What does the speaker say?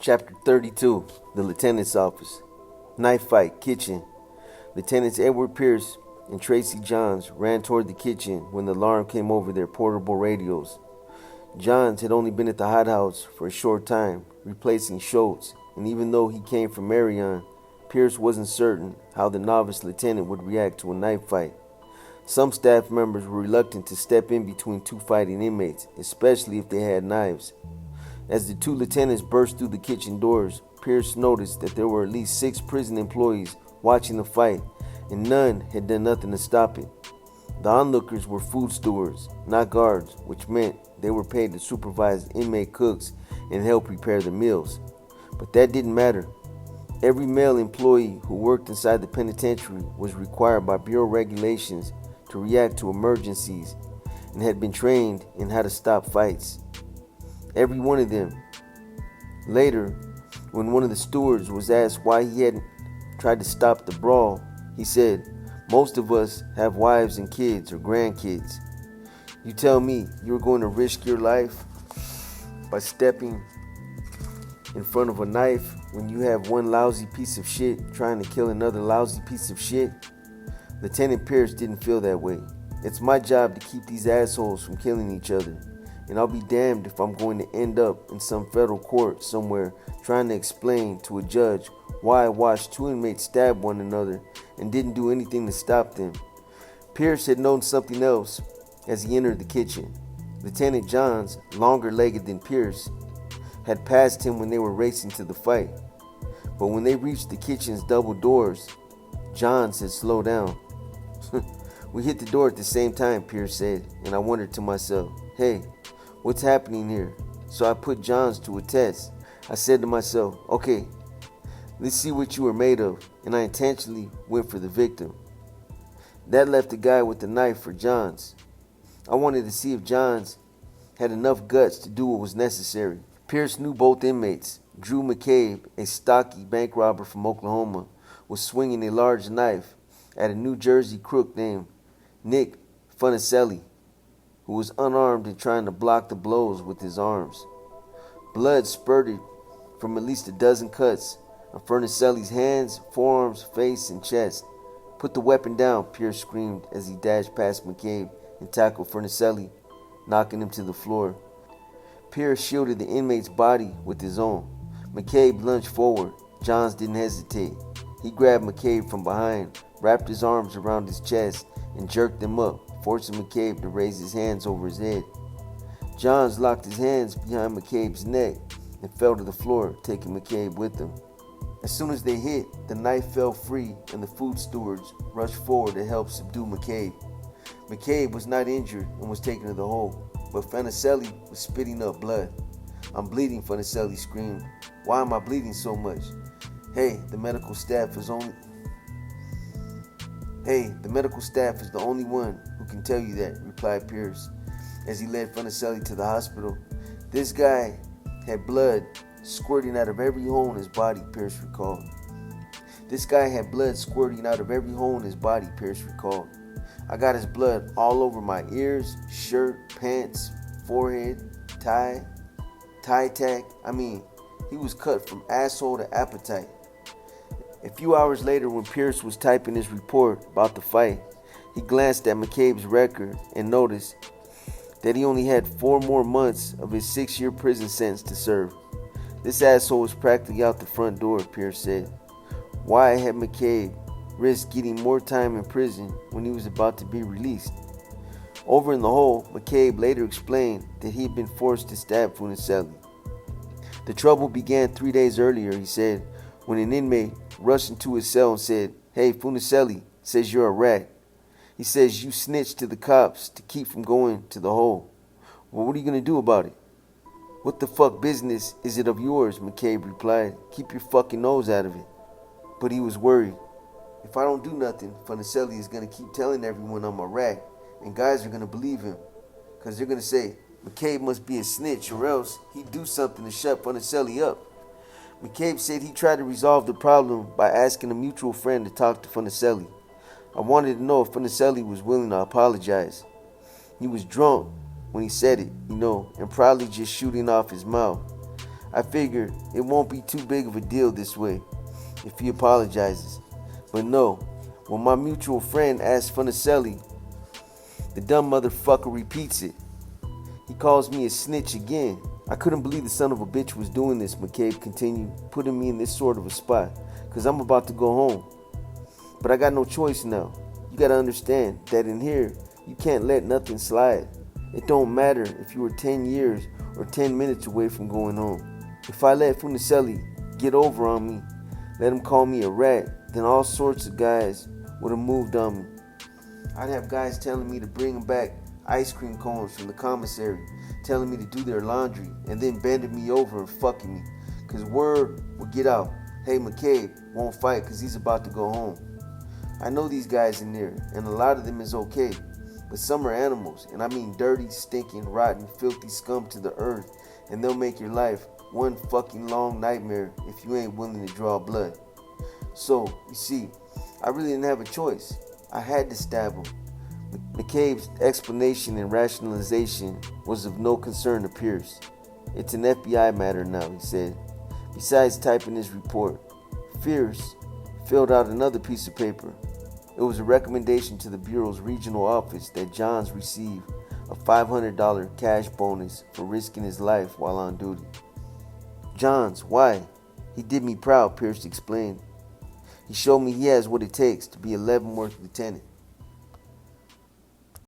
Chapter 32, The Lieutenant's Office. Knife fight, kitchen. Lieutenants Edward Pierce and Tracy Johns ran toward the kitchen when the alarm came over their portable radios. Johns had only been at the hothouse for a short time, replacing Schultz, and even though he came from Marion, Pierce wasn't certain how the novice lieutenant would react to a knife fight. Some staff members were reluctant to step in between two fighting inmates, especially if they had knives. As the two lieutenants burst through the kitchen doors, Pierce noticed that there were at least 6 prison employees watching the fight, and none had done nothing to stop it. The onlookers were food stewards, not guards, which meant they were paid to supervise inmate cooks and help prepare the meals. But that didn't matter. Every male employee who worked inside the penitentiary was required by bureau regulations to react to emergencies and had been trained in how to stop fights. Every one of them. Later, when one of the stewards was asked why he hadn't tried to stop the brawl, he said, "Most of us have wives and kids or grandkids. You tell me you're going to risk your life by stepping in front of a knife when you have one lousy piece of shit trying to kill another lousy piece of shit?" Lieutenant Pierce didn't feel that way. It's my job to keep these assholes from killing each other. And I'll be damned if I'm going to end up in some federal court somewhere trying to explain to a judge why I watched 2 inmates stab one another and didn't do anything to stop them. Pierce had known something else as he entered the kitchen. Lieutenant Johns, longer-legged than Pierce, had passed him when they were racing to the fight. But when they reached the kitchen's double doors, Johns had slowed down. "We hit the door at the same time," Pierce said, and I wondered to myself, "Hey, what's happening here?" So I put Johns to a test. I said to myself, "Okay, let's see what you were made of," and I intentionally went for the victim. That left the guy with the knife for Johns. I wanted to see if Johns had enough guts to do what was necessary. Pierce knew both inmates. Drew McCabe, a stocky bank robber from Oklahoma, was swinging a large knife at a New Jersey crook named Nick Funicelli, who was unarmed and trying to block the blows with his arms. Blood spurted from at least a dozen cuts on Funicelli's hands, forearms, face, and chest. "Put the weapon down," Pierce screamed as he dashed past McCabe and tackled Funicelli, knocking him to the floor. Pierce shielded the inmate's body with his own. McCabe lunged forward. Johns didn't hesitate. He grabbed McCabe from behind, wrapped his arms around his chest, and jerked him up, forcing McCabe to raise his hands over his head. Johns locked his hands behind McCabe's neck and fell to the floor, taking McCabe with him. As soon as they hit, the knife fell free and the food stewards rushed forward to help subdue McCabe. McCabe was not injured and was taken to the hole, but Funicelli was spitting up blood. "I'm bleeding," Funicelli screamed. "Why am I bleeding so much?" The medical staff is the only one who can tell you that," replied Pierce as he led Funicelli to the hospital. "This guy had blood squirting out of every hole in his body," Pierce recalled. "I got his blood all over my ears, shirt, pants, forehead, tie tack. I mean, he was cut from asshole to appetite." A few hours later, when Pierce was typing his report about the fight, he glanced at McCabe's record and noticed that he only had 4 more months of his 6-year prison sentence to serve. "This asshole was practically out the front door," Pierce said. Why had McCabe risked getting more time in prison when he was about to be released? Over in the hole, McCabe later explained that he had been forced to stab Funicelli. "The trouble began 3 days earlier," he said, when an inmate rushed into his cell and said, 'Hey, Funicelli says you're a rat. He says you snitched to the cops to keep from going to the hole. Well, what are you going to do about it?' 'What the fuck business is it of yours?' McCabe replied. 'Keep your fucking nose out of it.' But he was worried. If I don't do nothing, Funicelli is going to keep telling everyone I'm a rat, and guys are going to believe him. Because they're going to say, McCabe must be a snitch, or else he'd do something to shut Funicelli up." McCabe said he tried to resolve the problem by asking a mutual friend to talk to Funicelli. "I wanted to know if Funicelli was willing to apologize. He was drunk when he said it, and probably just shooting off his mouth. I figured it won't be too big of a deal this way if he apologizes. But no, when my mutual friend asks Funicelli, the dumb motherfucker repeats it. He calls me a snitch again. I couldn't believe the son of a bitch was doing this, McCabe continued, putting me in this sort of a spot, because I'm about to go home. But I got no choice now. You gotta understand that in here, you can't let nothing slide. It don't matter if you were 10 years or 10 minutes away from going home. If I let Funicelli get over on me, let him call me a rat, then all sorts of guys would have moved on me. I'd have guys telling me to bring back ice cream cones from the commissary, telling me to do their laundry, and then bending me over and fucking me. Cause word would get out, hey, McCabe won't fight cause he's about to go home. I know these guys in there, and a lot of them is okay, but some are animals, and I mean dirty, stinking, rotten, filthy scum to the earth, and they'll make your life one fucking long nightmare if you ain't willing to draw blood. So, you see, I really didn't have a choice. I had to stab him. McCabe's explanation and rationalization was of no concern to Pierce. It's an FBI matter now, he said. Besides typing his report, Pierce filled out another piece of paper. It was a recommendation to the Bureau's regional office that Johns receive a $500 cash bonus for risking his life while on duty. Johns, why? He did me proud, Pierce explained. He showed me he has what it takes to be a Leavenworth lieutenant.